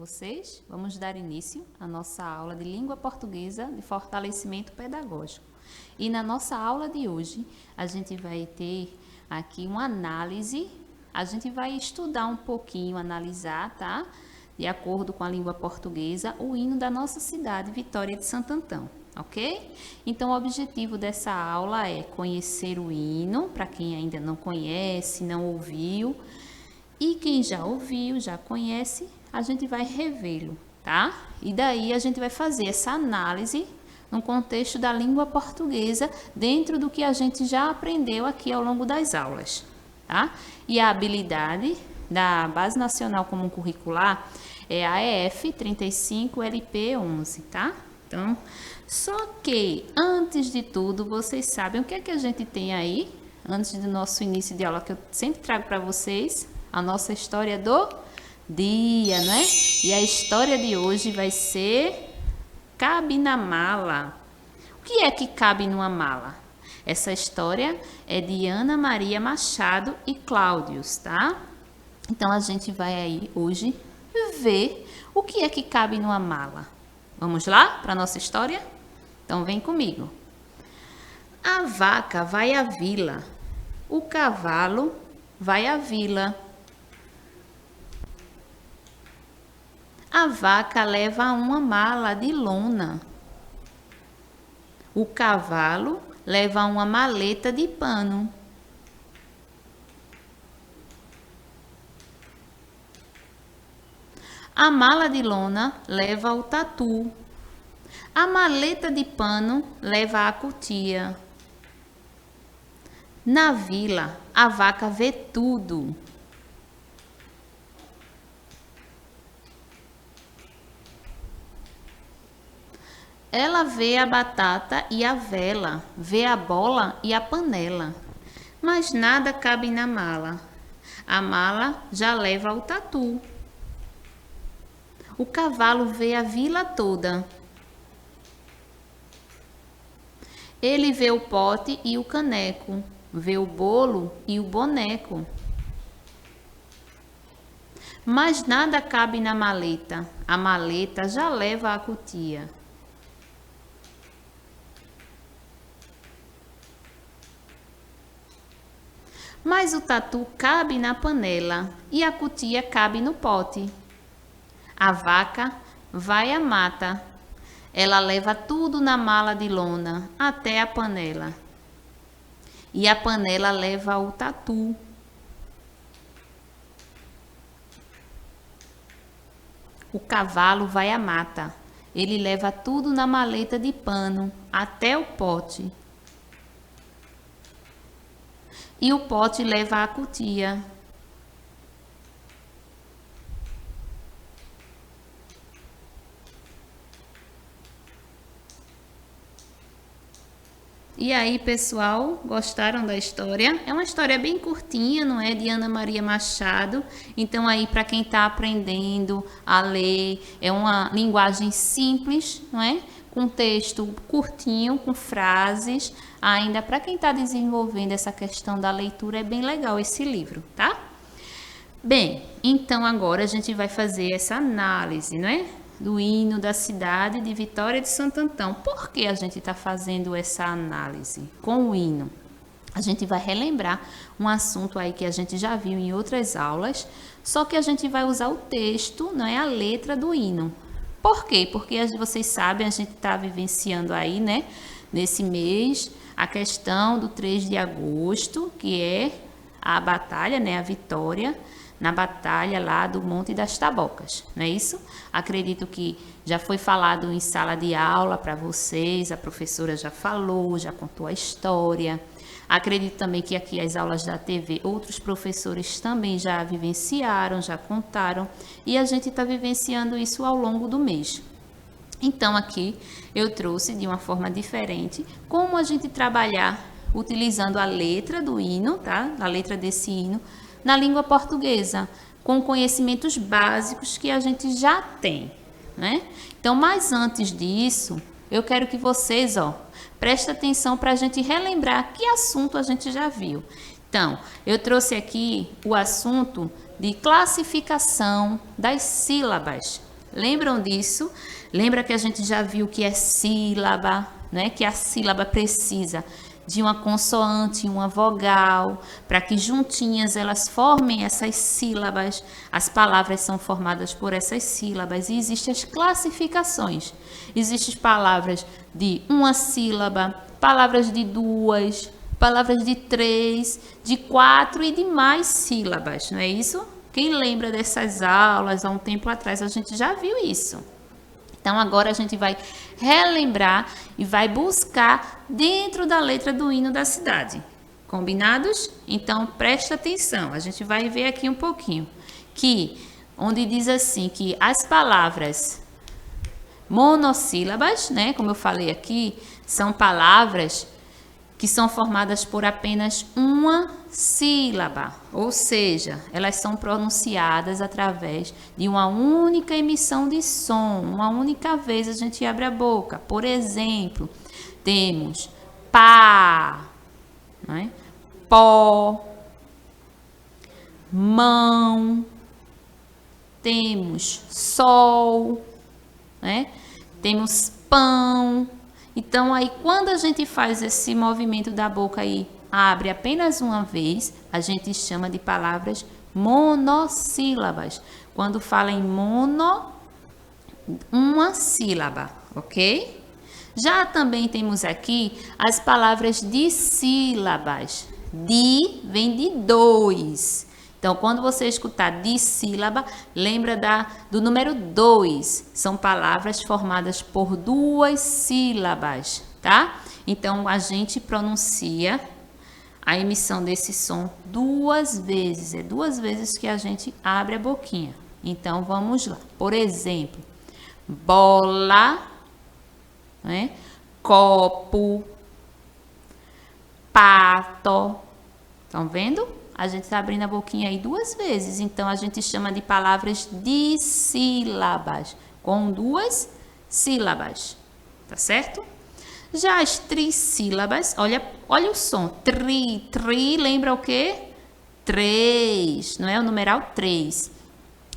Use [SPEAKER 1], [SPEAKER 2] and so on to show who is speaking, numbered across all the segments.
[SPEAKER 1] vocês. Vamos dar início à nossa aula de língua portuguesa de fortalecimento pedagógico. E na nossa aula de hoje, a gente vai ter aqui uma análise, a gente vai estudar um pouquinho, analisar, tá? De acordo com a língua portuguesa, o hino da nossa cidade, Vitória de Santo Antão, ok? Então, o objetivo dessa aula é conhecer o hino, para quem ainda não conhece, não ouviu, e quem já ouviu, já conhece, a gente vai revê-lo, tá? E daí a gente vai fazer essa análise no contexto da língua portuguesa, dentro do que a gente já aprendeu aqui ao longo das aulas, tá? E a habilidade da Base Nacional Comum Curricular é a EF 35 LP 11, tá? Então, só que antes de tudo, vocês sabem o que é que a gente tem aí, antes do nosso início de aula, que eu sempre trago para vocês, a nossa história do dia, né? E a história de hoje vai ser Cabe na Mala. O que é que cabe numa mala? Essa história é de Ana Maria Machado e Cláudios, tá? Então, a gente vai aí hoje ver o que é que cabe numa mala. Vamos lá para a nossa história? Então, vem comigo. A vaca vai à vila, o cavalo vai à vila. A vaca leva uma mala de lona. O cavalo leva uma maleta de pano. A mala de lona leva o tatu. A maleta de pano leva a cutia. Na vila, a vaca vê tudo. Ela vê a batata e a vela, vê a bola e a panela, mas nada cabe na mala. A mala já leva o tatu. O cavalo vê a vila toda. Ele vê o pote e o caneco, vê o bolo e o boneco. Mas nada cabe na maleta. A maleta já leva a cutia. Mas o tatu cabe na panela e a cutia cabe no pote. A vaca vai à mata. Ela leva tudo na mala de lona até a panela. E a panela leva o tatu. O cavalo vai à mata. Ele leva tudo na maleta de pano até o pote. E o pote leva a cutia. E aí, pessoal, gostaram da história? É uma história bem curtinha, não é? De Ana Maria Machado. Então, aí, para quem está aprendendo a ler, é uma linguagem simples, não é? Com texto curtinho, com frases. Ainda para quem está desenvolvendo essa questão da leitura, é bem legal esse livro, tá? Bem, então agora a gente vai fazer essa análise, não é? Do hino da cidade de Vitória de Santo Antão. Por que a gente está fazendo essa análise com o hino? A gente vai relembrar um assunto aí que a gente já viu em outras aulas, só que a gente vai usar o texto, não é, a letra do hino. Por quê? Porque vocês sabem, a gente está vivenciando aí, né, nesse mês, a questão do 3 de agosto, que é a batalha, né, a vitória, na batalha lá do Monte das Tabocas, não é isso? Acredito que já foi falado em sala de aula para vocês, a professora já falou, já contou a história. Acredito também que aqui as aulas da TV, outros professores também já vivenciaram, já contaram, e a gente está vivenciando isso ao longo do mês. Então, aqui eu trouxe de uma forma diferente como a gente trabalhar utilizando a letra do hino, tá? A letra desse hino, na língua portuguesa, com conhecimentos básicos que a gente já tem, né? Então, mas antes disso, eu quero que vocês, prestem atenção para a gente relembrar que assunto a gente já viu. Então, eu trouxe aqui o assunto de classificação das sílabas. Lembram disso? Lembra que a gente já viu que é sílaba, né? Que a sílaba precisa de uma consoante e uma vogal, para que juntinhas elas formem essas sílabas. As palavras são formadas por essas sílabas e existem as classificações. Existem palavras de uma sílaba, palavras de duas, palavras de três, de quatro e de mais sílabas, não é isso? Quem lembra dessas aulas há um tempo atrás, a gente já viu isso. Então, agora a gente vai relembrar e vai buscar dentro da letra do hino da cidade. Combinados? Então, presta atenção. A gente vai ver aqui um pouquinho. Onde diz assim, que as palavras monossílabas, né? Como eu falei aqui, são palavras que são formadas por apenas uma sílaba, ou seja, elas são pronunciadas através de uma única emissão de som, uma única vez a gente abre a boca. Por exemplo, temos pá, né? Pó, mão, temos sol, né? Temos pão. Então, aí, quando a gente faz esse movimento da boca aí, abre apenas uma vez, a gente chama de palavras monossílabas. Quando fala em mono, uma sílaba, ok? Já também temos aqui as palavras dissílabas. Di vem de dois. Então, quando você escutar dissílaba, lembra do número 2. São palavras formadas por duas sílabas, tá? Então, a gente pronuncia a emissão desse som duas vezes. É duas vezes que a gente abre a boquinha. Então, vamos lá. Por exemplo, bola, né? Copo, pato. Estão vendo? A gente está abrindo a boquinha aí duas vezes. Então, a gente chama de palavras dissílabas, com duas sílabas. Tá certo? Já as trissílabas, olha o som. Tri, lembra o quê? 3, não é o numeral 3.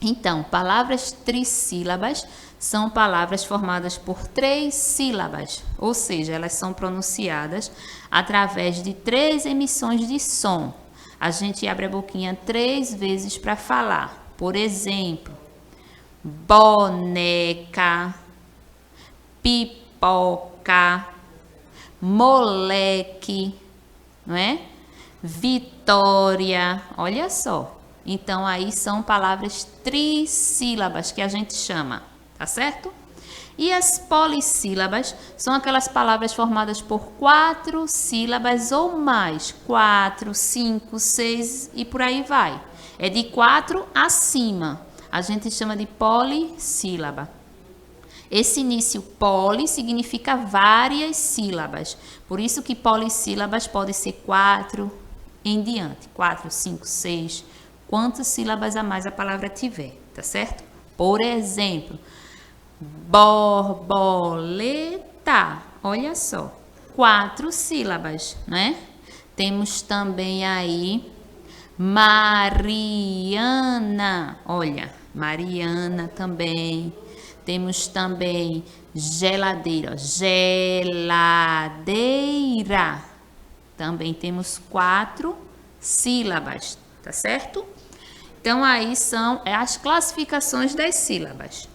[SPEAKER 1] Então, palavras trissílabas são palavras formadas por 3 sílabas, ou seja, elas são pronunciadas através de 3 emissões de som. A gente abre a boquinha 3 vezes para falar. Por exemplo, boneca, pipoca, moleque, não é? Vitória, olha só. Então, aí são palavras trissílabas que a gente chama, tá certo? E as polissílabas são aquelas palavras formadas por 4 sílabas ou mais. 4, 5, 6 e por aí vai. É de 4 acima. A gente chama de polissílaba. Esse início poli significa várias sílabas. Por isso que polissílabas podem ser 4 em diante. 4, 5, 6. Quantas sílabas a mais a palavra tiver, tá certo? Por exemplo, borboleta, olha só, 4 sílabas, né? Temos também aí Mariana, olha, Mariana também. Temos também geladeira, geladeira. Também temos 4 sílabas, tá certo? Então, aí são as classificações das sílabas.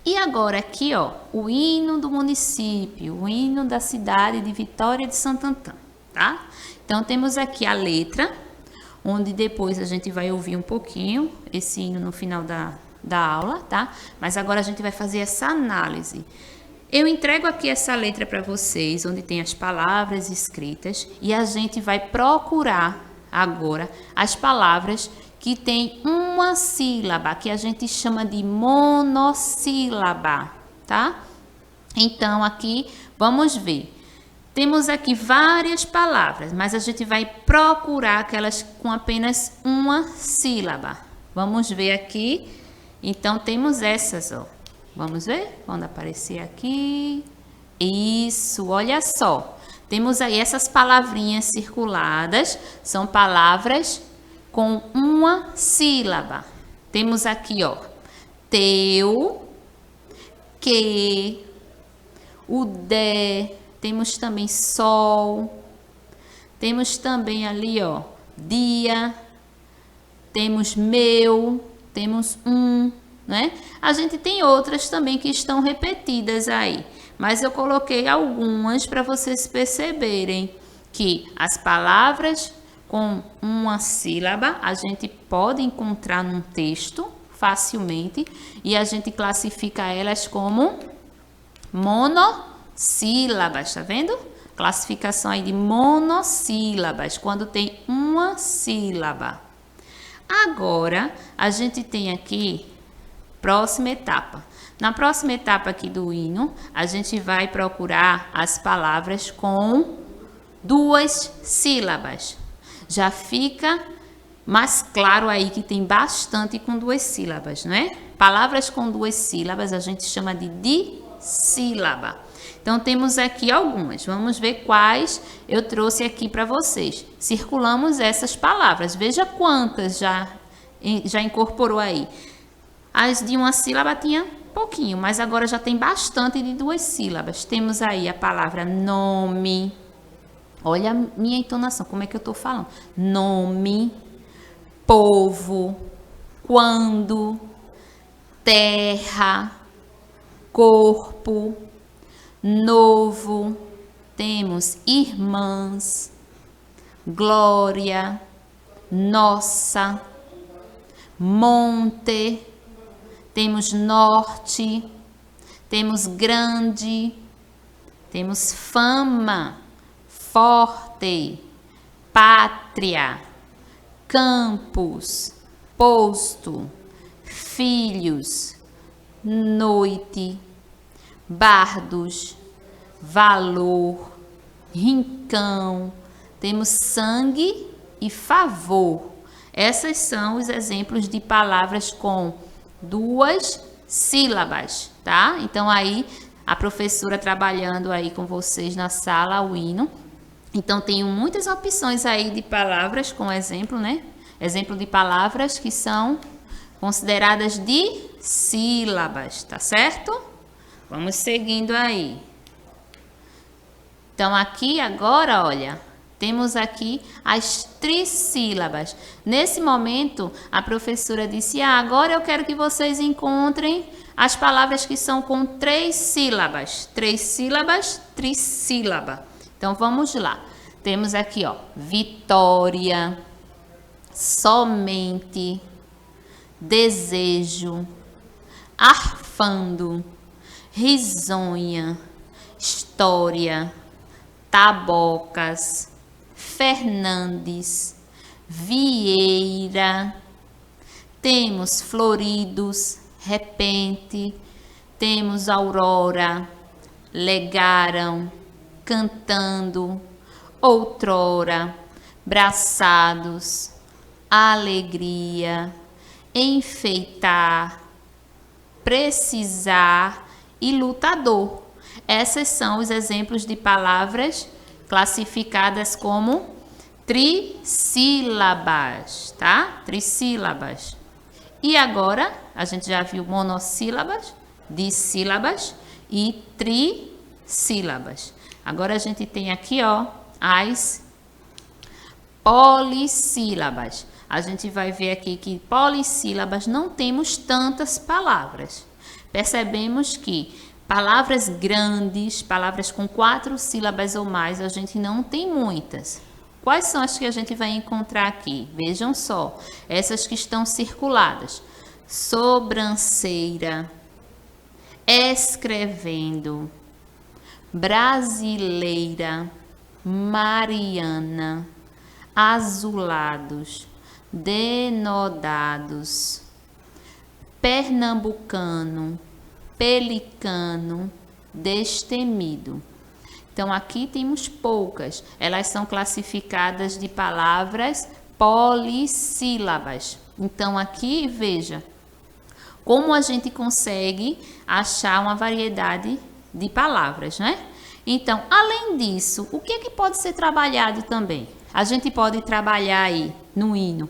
[SPEAKER 1] E agora aqui, ó, o hino do município, o hino da cidade de Vitória de Santo Antão, tá? Então, temos aqui a letra, onde depois a gente vai ouvir um pouquinho esse hino no final da aula, tá? Mas agora a gente vai fazer essa análise. Eu entrego aqui essa letra para vocês, onde tem as palavras escritas, e a gente vai procurar agora as palavras que tem uma sílaba, que a gente chama de monossílaba, tá? Então, aqui, vamos ver. Temos aqui várias palavras, mas a gente vai procurar aquelas com apenas uma sílaba. Vamos ver aqui. Então, temos essas, ó. Vamos ver? Quando aparecer aqui. Isso, olha só. Temos aí essas palavrinhas circuladas, são palavras com uma sílaba. Temos aqui, ó, teu, que, o de, temos também sol, temos também ali, ó, dia, temos meu, temos né? A gente tem outras também que estão repetidas aí, mas eu coloquei algumas para vocês perceberem que as palavras com uma sílaba a gente pode encontrar num texto facilmente e a gente classifica elas como monossílabas, tá vendo? Classificação aí de monossílabas, quando tem uma sílaba. Agora, a gente tem aqui próxima etapa. Na próxima etapa aqui do hino, a gente vai procurar as palavras com 2 sílabas. Já fica mais claro aí que tem bastante com 2 sílabas, né? Palavras com 2 sílabas a gente chama de dissílaba. Então, temos aqui algumas. Vamos ver quais eu trouxe aqui para vocês. Circulamos essas palavras. Veja quantas já incorporou aí. As de uma sílaba tinha pouquinho, mas agora já tem bastante de 2 sílabas. Temos aí a palavra nome. Olha a minha entonação, como é que eu estou falando? Nome, povo, quando, terra, corpo, novo. Temos irmãs, glória, nossa, monte, temos norte, temos grande, temos fama, forte, pátria, campos, posto, filhos, noite, bardos, valor, rincão, temos sangue e favor. Essas são os exemplos de palavras com 2 sílabas, tá? Então aí a professora trabalhando aí com vocês na sala o hino. Então tem muitas opções aí de palavras com exemplo, né? Exemplo de palavras que são consideradas de sílabas, tá certo? Vamos seguindo aí. Então aqui agora, olha, temos aqui as trissílabas. Nesse momento, a professora disse: agora eu quero que vocês encontrem as palavras que são com 3 sílabas. 3 sílabas, trissílaba. Então, vamos lá. Temos aqui, ó, vitória, somente, desejo, arfando, risonha, história, tabocas, Fernandes, Vieira, temos floridos, repente, temos aurora, legaram, cantando, outrora, braçados, alegria, enfeitar, precisar e lutador. Esses são os exemplos de palavras classificadas como trissílabas, tá? Trissílabas. E agora, a gente já viu monossílabas, dissílabas e trissílabas. Agora a gente tem aqui, ó, as polissílabas. A gente vai ver aqui que polissílabas não temos tantas palavras. Percebemos que palavras grandes, palavras com 4 sílabas ou mais, a gente não tem muitas. Quais são as que a gente vai encontrar aqui? Vejam só, essas que estão circuladas. Sobranceira, escrevendo, brasileira, mariana, azulados, denodados, pernambucano, pelicano, destemido. Então, aqui temos poucas. Elas são classificadas de palavras polissílabas. Então, aqui, veja, como a gente consegue achar uma variedade de palavras, né? Então, além disso, o que é que pode ser trabalhado também? A gente pode trabalhar aí no hino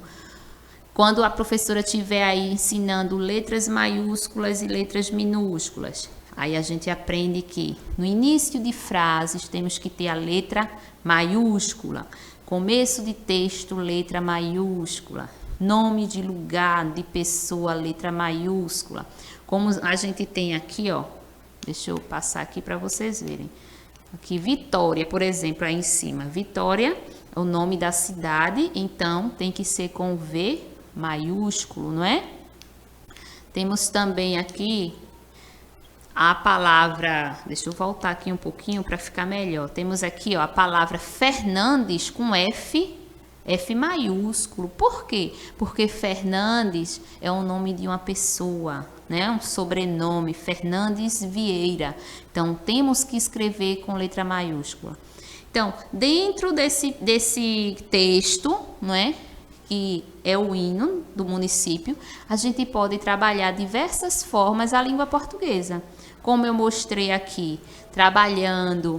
[SPEAKER 1] Quando a professora estiver aí ensinando letras maiúsculas e letras minúsculas, aí a gente aprende que no início de frases temos que ter a letra maiúscula, começo de texto, letra maiúscula, nome de lugar, de pessoa, letra maiúscula. Como a gente tem aqui, ó, deixa eu passar aqui para vocês verem. Aqui, Vitória, por exemplo, aí em cima. Vitória é o nome da cidade, então tem que ser com V maiúsculo, não é? Temos também aqui a palavra, deixa eu voltar aqui um pouquinho para ficar melhor. Temos aqui, ó, a palavra Fernandes com F maiúsculo. Por quê? Porque Fernandes é o nome de uma pessoa, né? Um sobrenome, Fernandes Vieira. Então, temos que escrever com letra maiúscula. Então, dentro desse texto, não é? Que é o hino do município, a gente pode trabalhar diversas formas a língua portuguesa. Como eu mostrei aqui, trabalhando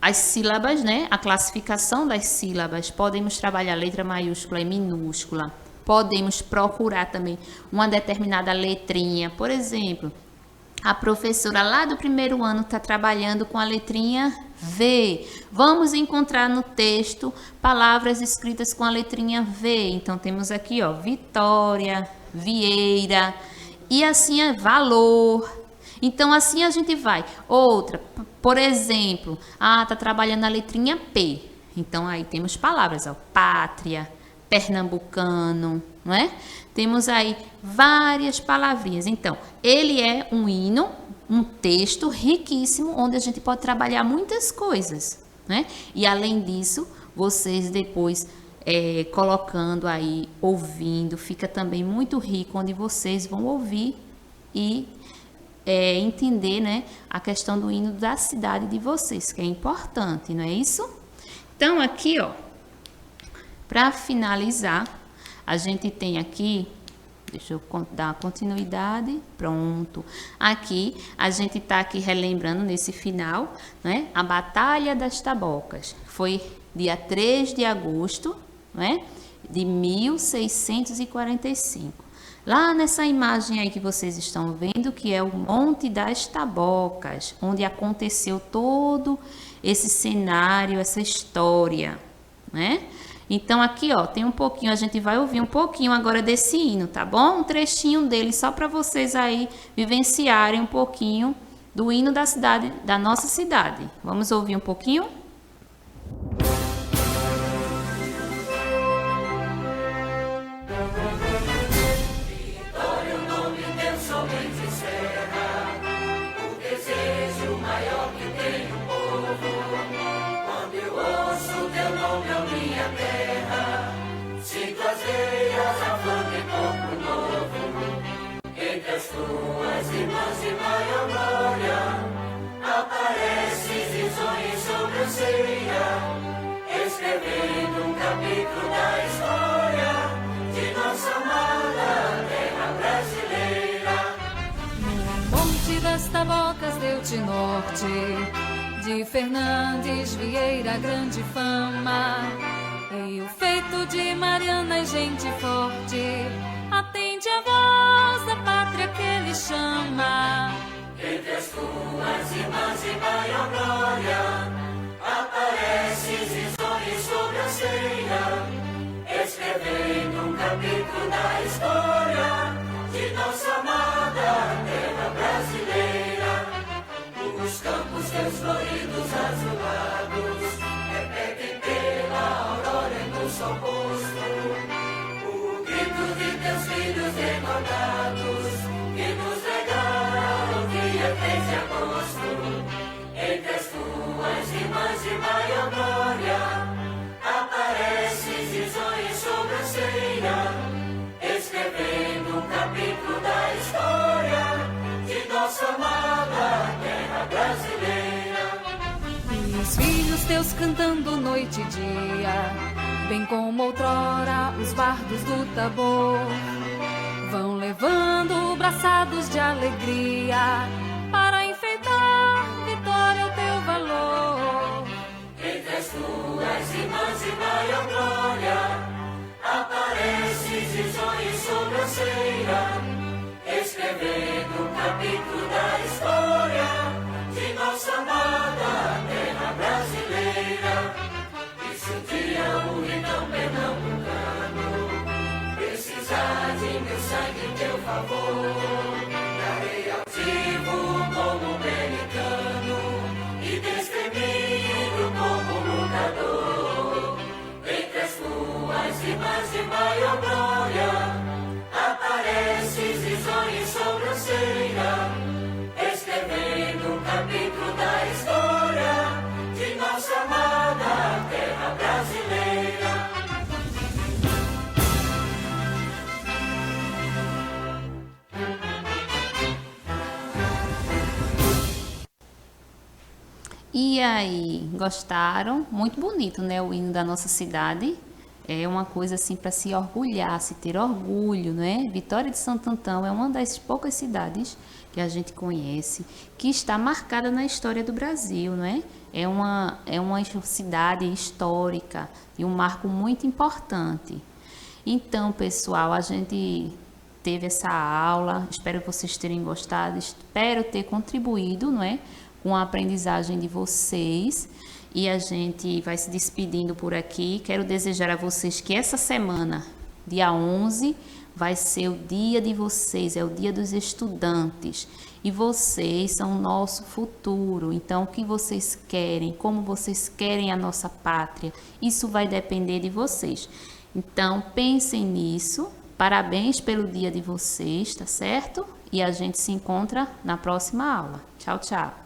[SPEAKER 1] as sílabas, né? A classificação das sílabas. Podemos trabalhar letra maiúscula e minúscula. Podemos procurar também uma determinada letrinha. Por exemplo, a professora lá do primeiro ano está trabalhando com a letrinha V. Vamos encontrar no texto palavras escritas com a letrinha V. Então, temos aqui, ó, Vitória, Vieira, e assim é valor. Então, assim a gente vai. Outra, por exemplo, tá trabalhando a letrinha P. Então, aí temos palavras, ó, pátria, pernambucano, não é? Temos aí várias palavrinhas. Então, ele é um hino, um texto riquíssimo, onde a gente pode trabalhar muitas coisas, né? E além disso, vocês depois colocando aí, ouvindo, fica também muito rico, onde vocês vão ouvir e entender, né, a questão do hino da cidade de vocês, que é importante, não é isso? Então, aqui, ó, para finalizar, a gente tem aqui, deixa eu dar continuidade, pronto. Aqui, a gente está aqui relembrando nesse final, né, a Batalha das Tabocas. Foi dia 3 de agosto, né, de 1645. Lá nessa imagem aí que vocês estão vendo, que é o Monte das Tabocas, onde aconteceu todo esse cenário, essa história, né? Então, aqui, ó, tem um pouquinho, a gente vai ouvir um pouquinho agora desse hino, tá bom? Um trechinho dele, só para vocês aí vivenciarem um pouquinho do hino da cidade, da nossa cidade. Vamos ouvir um pouquinho?
[SPEAKER 2] Tuas irmãs de maior glória, apareces risonho sobre a ceia, escrevendo um capítulo da história de nossa amada terra brasileira.
[SPEAKER 3] No Monte das Tabocas deu-te norte, de Fernandes Vieira grande fama, e o feito de Mariana e gente forte, atende a voz da pátria que ele chama.
[SPEAKER 2] Entre as tuas irmãs de maior glória, apareces risonho sobre a ceia, escrevendo um capítulo da história de nossa amada terra brasileira. Os campos teus floridos azulados repetem pela aurora e no sol posto o grito de teus filhos recordados que nos legaram o dia 3 de agosto. Entre as tuas irmãs de maior glória, apareces risonho sobre a ceia, escrevendo um capítulo da história de nossa amada terra brasileira.
[SPEAKER 3] E os filhos teus cantando noite e dia, bem como outrora os bardos do Tabor, vão levando braçados de alegria para enfeitar vitória o teu valor.
[SPEAKER 2] Entre as tuas irmãs de maior glória, aparece risonhos sobre a ceia, escrevendo um capítulo da história de nossa amada terra brasileira. E se um dia o rincão pernambucano precisar de meu sangue e teu favor, darei altivo como pelicano e destemido como lutador. Entre as tuas rimas de maior glória, apareces risonhos sobre a ceia, escrevendo um capítulo da história de nossa amada terra brasileira.
[SPEAKER 1] E aí, gostaram? Muito bonito, né? O hino da nossa cidade. É uma coisa assim para se orgulhar, se ter orgulho, né? Vitória de Santo Antão é uma das poucas cidades que a gente conhece que está marcada na história do Brasil, né? É uma cidade histórica e um marco muito importante. Então, pessoal, a gente teve essa aula, espero que vocês tenham gostado, espero ter contribuído, não é, com a aprendizagem de vocês. E a gente vai se despedindo por aqui. Quero desejar a vocês que essa semana, dia 11, vai ser o dia de vocês, é o dia dos estudantes. E vocês são o nosso futuro. Então, o que vocês querem, como vocês querem a nossa pátria, isso vai depender de vocês. Então, pensem nisso. Parabéns pelo dia de vocês, tá certo? E a gente se encontra na próxima aula. Tchau, tchau.